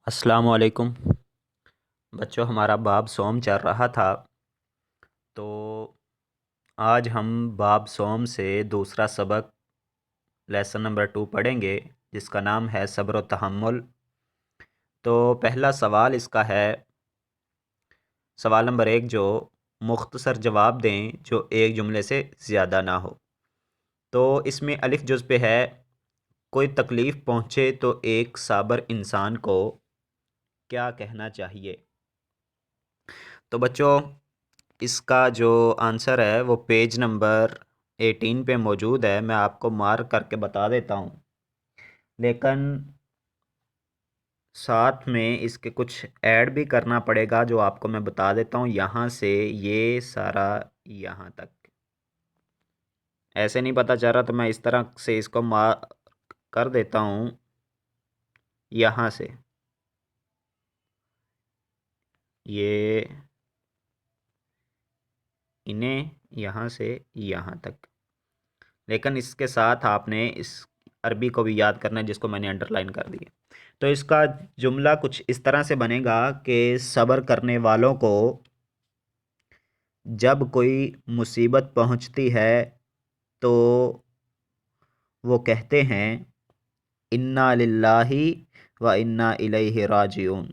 السلام علیکم بچوں، ہمارا باب سوم چل رہا تھا تو آج ہم باب سوم سے دوسرا سبق لیسن نمبر 2 پڑھیں گے، جس کا نام ہے صبر و تحمل۔ تو پہلا سوال اس کا ہے، سوال نمبر 1، جو مختصر جواب دیں جو ایک جملے سے زیادہ نہ ہو۔ تو اس میں الف جز پہ ہے، کوئی تکلیف پہنچے تو ایک صابر انسان کو کیا کہنا چاہیے؟ تو بچوں، اس کا جو آنسر ہے وہ پیج نمبر 18 پہ موجود ہے۔ میں آپ کو مارک کر کے بتا دیتا ہوں، لیکن ساتھ میں اس کے کچھ ایڈ بھی کرنا پڑے گا جو آپ کو میں بتا دیتا ہوں۔ یہاں سے یہ سارا یہاں تک ایسے نہیں پتہ چل رہا تو میں اس طرح سے اس کو مارک کر دیتا ہوں، یہاں سے یہ انہیں یہاں سے یہاں تک، لیکن اس کے ساتھ آپ نے اس عربی کو بھی یاد کرنا ہے جس کو میں نے انڈر لائن کر دی ہے۔ تو اس کا جملہ کچھ اس طرح سے بنے گا کہ صبر کرنے والوں کو جب کوئی مصیبت پہنچتی ہے تو وہ کہتے ہیں انا للہ و انا الیہ راجعون،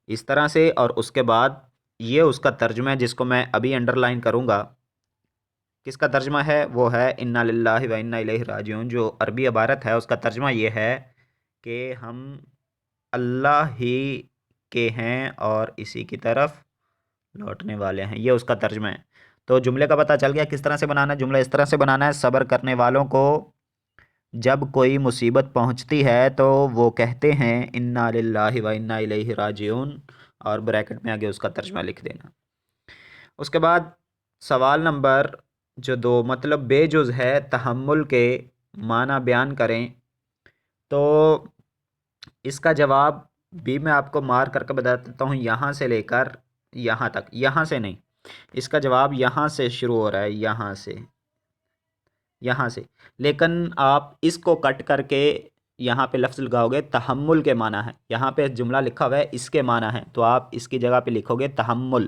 اس طرح سے۔ اور اس کے بعد یہ اس کا ترجمہ ہے جس کو میں ابھی انڈر لائن کروں گا۔ کس کا ترجمہ ہے؟ وہ ہے انا للہ و انا الیہ راجعون۔ جو عربی عبارت ہے اس کا ترجمہ یہ ہے کہ ہم اللہ ہی کے ہیں اور اسی کی طرف لوٹنے والے ہیں، یہ اس کا ترجمہ ہے۔ تو جملے کا پتہ چل گیا کس طرح سے بنانا ہے۔ جملہ اس طرح سے بنانا ہے، صبر کرنے والوں کو جب کوئی مصیبت پہنچتی ہے تو وہ کہتے ہیں انا للہ و انا الیہ راجعون، اور بریکٹ میں آگے اس کا ترجمہ لکھ دینا۔ اس کے بعد سوال نمبر جو 2، مطلب بے جز ہے تحمل کے معنی بیان کریں۔ تو اس کا جواب بھی میں آپ کو مارک کر کے بتا دیتا ہوں، یہاں سے لے کر یہاں تک، یہاں سے نہیں، اس کا جواب یہاں سے شروع ہو رہا ہے، یہاں سے، یہاں سے۔ لیکن آپ اس کو کٹ کر کے یہاں پہ لفظ لگاؤ گے تحمل کے معنی ہے، یہاں پہ جملہ لکھا ہوا ہے اس کے معنی ہے، تو آپ اس کی جگہ پہ لکھو گے تحمل۔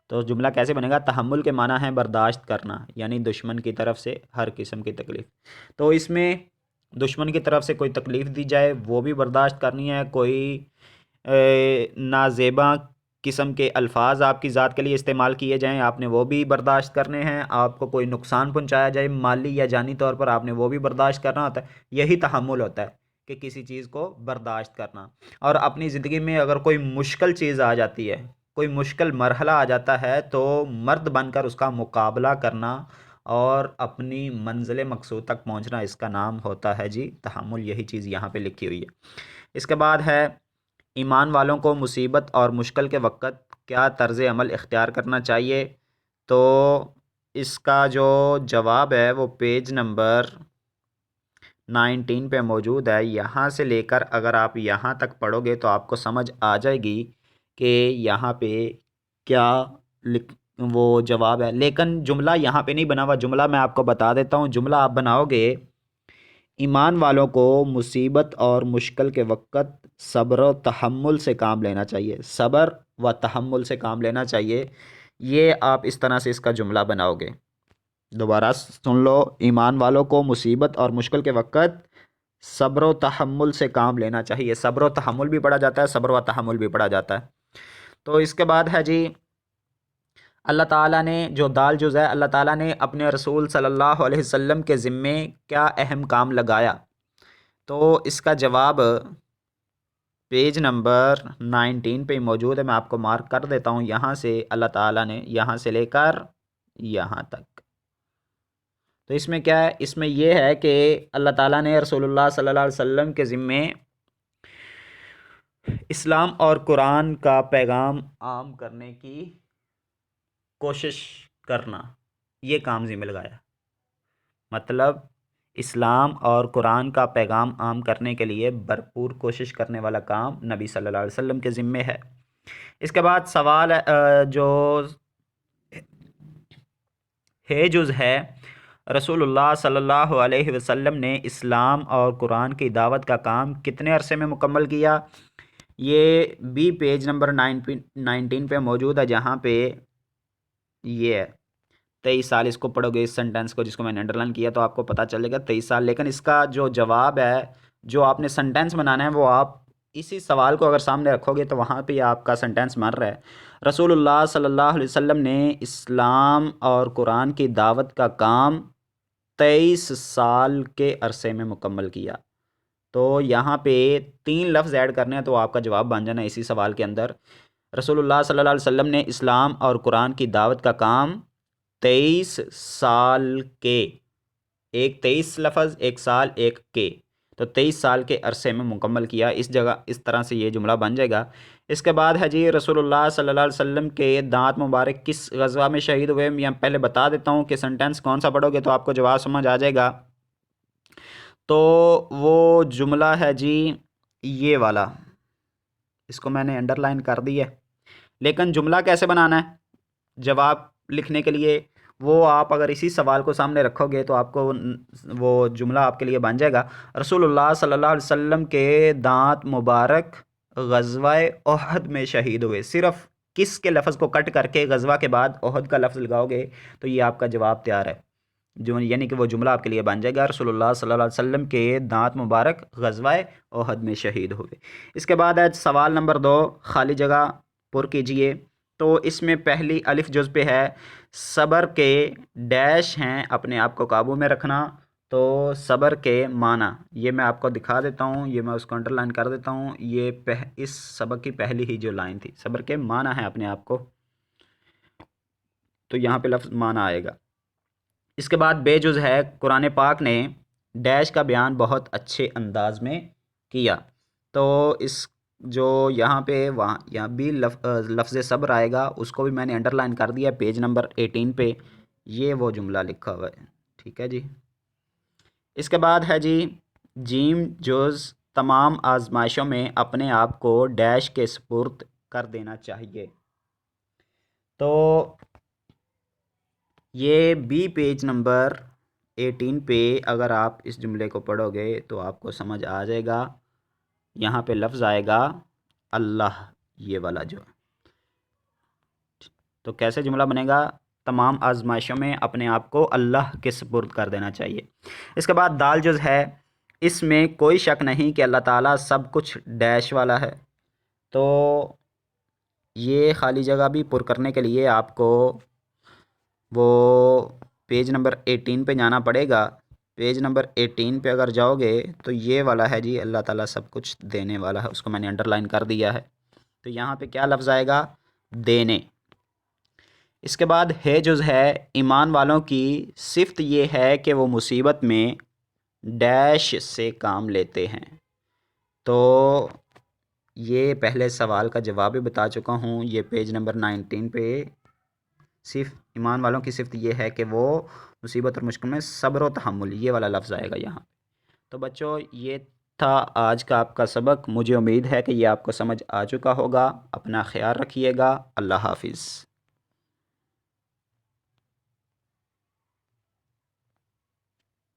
تو جملہ کیسے بنے گا؟ تحمل کے معنی ہے برداشت کرنا، یعنی دشمن کی طرف سے ہر قسم کی تکلیف۔ تو اس میں دشمن کی طرف سے کوئی تکلیف دی جائے وہ بھی برداشت کرنی ہے، کوئی نازیبا قسم کے الفاظ آپ کی ذات کے لیے استعمال کیے جائیں آپ نے وہ بھی برداشت کرنے ہیں، آپ کو کوئی نقصان پہنچایا جائے مالی یا جانی طور پر آپ نے وہ بھی برداشت کرنا ہوتا ہے۔ یہی تحمل ہوتا ہے کہ کسی چیز کو برداشت کرنا۔ اور اپنی زندگی میں اگر کوئی مشکل چیز آ جاتی ہے، کوئی مشکل مرحلہ آ جاتا ہے، تو مرد بن کر اس کا مقابلہ کرنا اور اپنی منزل مقصود تک پہنچنا، اس کا نام ہوتا ہے جی تحمل۔ یہی چیز یہاں پہ لکھی ہوئی ہے۔ اس کے بعد ہے ایمان والوں کو مصیبت اور مشکل کے وقت کیا طرز عمل اختیار کرنا چاہیے؟ تو اس کا جو جواب ہے وہ پیج نمبر 19 پہ موجود ہے۔ یہاں سے لے کر اگر آپ یہاں تک پڑھو گے تو آپ کو سمجھ آ جائے گی کہ یہاں پہ کیا وہ جواب ہے، لیکن جملہ یہاں پہ نہیں بنا ہوا۔ جملہ میں آپ کو بتا دیتا ہوں، جملہ آپ بناؤ گے ایمان والوں کو مصیبت اور مشکل کے وقت صبر و تحمل سے کام لینا چاہیے، صبر و تحمل سے کام لینا چاہیے۔ یہ آپ اس طرح سے اس کا جملہ بناؤ گے۔ دوبارہ سن لو، ایمان والوں کو مصیبت اور مشکل کے وقت صبر و تحمل سے کام لینا چاہیے۔ صبر و تحمل بھی پڑھا جاتا ہے، صبر و تحمل بھی پڑھا جاتا ہے۔ تو اس کے بعد ہے جی، اللہ تعالیٰ نے جو دال جز ہے، اللہ تعالیٰ نے اپنے رسول صلی اللہ علیہ وسلم کے ذمے کیا اہم کام لگایا؟ تو اس کا جواب پیج نمبر 19 پہ موجود ہے، میں آپ کو مارک کر دیتا ہوں۔ یہاں سے اللہ تعالیٰ نے یہاں سے لے کر یہاں تک، تو اس میں کیا ہے؟ اس میں یہ ہے کہ اللہ تعالیٰ نے رسول اللہ صلی اللہ علیہ وسلم کے ذمے اسلام اور قرآن کا پیغام عام کرنے کی کوشش کرنا، یہ کام ذمہ لگایا۔ مطلب اسلام اور قرآن کا پیغام عام کرنے کے لیے بھرپور کوشش کرنے والا کام نبی صلی اللہ علیہ وسلم کے ذمے ہے۔ اس کے بعد سوال جو ہے جز ہے، رسول اللہ صلی اللہ علیہ وسلم نے اسلام اور قرآن کی دعوت کا کام کتنے عرصے میں مکمل کیا؟ یہ بھی پیج نمبر 19 پہ موجود ہے، جہاں پہ یہ ہے 23 سال. اس کو پڑھو گے، اس سنٹینس کو جس کو میں نے انڈرلائن کیا، تو آپ کو پتہ چلے گا 23 سال. لیکن اس کا جو جواب ہے، جو آپ نے سنٹینس بنانا ہے، وہ آپ اسی سوال کو اگر سامنے رکھو گے تو وہاں پہ آپ کا سنٹینس مر رہا ہے. رسول اللہ صلی اللہ علیہ وسلم نے اسلام اور قرآن کی دعوت کا کام 23 سال کے عرصے میں مکمل کیا. تو یہاں پہ 3 لفظ ایڈ کرنے ہیں تو آپ کا جواب بن جانا ہے اسی سوال کے اندر. رسول اللہ صلی اللہ علیہ وسلم نے اسلام اور قرآن کی دعوت کا کام 23 سال کے، ایک 23 لفظ، ایک سال، ایک کے، تو 23 سال کے عرصے میں مکمل کیا. اس جگہ اس طرح سے یہ جملہ بن جائے گا. اس کے بعد ہے جی، رسول اللہ صلی اللہ علیہ وسلم کے دانت مبارک کس غزوہ میں شہید ہوئے؟ میں پہلے بتا دیتا ہوں کہ سنٹینس کون سا پڑھو گے تو آپ کو جواب سمجھ آ جائے گا. تو وہ جملہ ہے جی یہ والا، اس کو میں نے انڈر لائن کر دی ہے. لیکن جملہ کیسے بنانا ہے جواب لکھنے کے لیے، وہ آپ اگر اسی سوال کو سامنے رکھو گے تو آپ کو وہ جملہ آپ کے لیے بن جائے گا. رسول اللہ صلی اللہ علیہ وسلم کے دانت مبارک غزوہ احد میں شہید ہوئے. صرف کس کے لفظ کو کٹ کر کے غزوہ کے بعد احد کا لفظ لگاؤ گے تو یہ آپ کا جواب تیار ہے، یعنی کہ وہ جملہ آپ کے لیے بن جائے گا، رسول اللہ صلی اللہ علیہ وسلم کے دانت مبارک غزوہ احد میں شہید ہوئے. اس کے بعد ہے سوال نمبر 2، خالی جگہ پر کیجئے. تو اس میں پہلی الف جز پہ ہے صبر کے ڈیش ہیں اپنے آپ کو قابو میں رکھنا. تو صبر کے معنی یہ میں آپ کو دکھا دیتا ہوں، یہ میں اس کو انڈر لائن کر دیتا ہوں. یہ اس سبق کی پہلی ہی جو لائن تھی، صبر کے معنی ہے اپنے آپ کو، تو یہاں پہ لفظ معنی آئے گا. اس کے بعد بے جز ہے قرآن پاک نے ڈیش کا بیان بہت اچھے انداز میں کیا. تو اس جو یہاں پہ یہاں بھی لفظ صبر آئے گا، اس کو بھی میں نے انڈر لائن کر دیا پیج نمبر 18 پہ، یہ وہ جملہ لکھا ہوا ہے. ٹھیک ہے جی. اس کے بعد ہے جی جیم جز تمام آزمائشوں میں اپنے آپ کو ڈیش کے سپرد کر دینا چاہیے. تو یہ بھی پیج نمبر 18 پہ اگر آپ اس جملے کو پڑھو گے تو آپ کو سمجھ آ جائے گا. یہاں پہ لفظ آئے گا اللہ، یہ والا جو ہے. تو کیسے جملہ بنے گا؟ تمام آزمائشوں میں اپنے آپ کو اللہ کے سپرد کر دینا چاہیے. اس کے بعد دال جز ہے، اس میں کوئی شک نہیں کہ اللہ تعالیٰ سب کچھ ڈیش والا ہے. تو یہ خالی جگہ بھی پر کرنے کے لیے آپ کو وہ پیج نمبر 18 پہ جانا پڑے گا. پیج نمبر 18 پہ اگر جاؤ گے تو یہ والا ہے جی اللہ تعالیٰ سب کچھ دینے والا ہے، اس کو میں نے انڈر لائن کر دیا ہے. تو یہاں پہ کیا لفظ آئے گا؟ دینے. اس کے بعد ہے جز ہے، ایمان والوں کی صفت یہ ہے کہ وہ مصیبت میں ڈیش سے کام لیتے ہیں. تو یہ پہلے سوال کا جواب بھی بتا چکا ہوں، یہ پیج نمبر 19 پہ صرف ایمان والوں کی صفت یہ ہے کہ وہ مصیبت اور مشکل میں صبر و تحمل، یہ والا لفظ آئے گا یہاں. تو بچوں یہ تھا آج کا آپ کا سبق. مجھے امید ہے کہ یہ آپ کو سمجھ آ چکا ہوگا. اپنا خیال رکھیے گا. اللہ حافظ.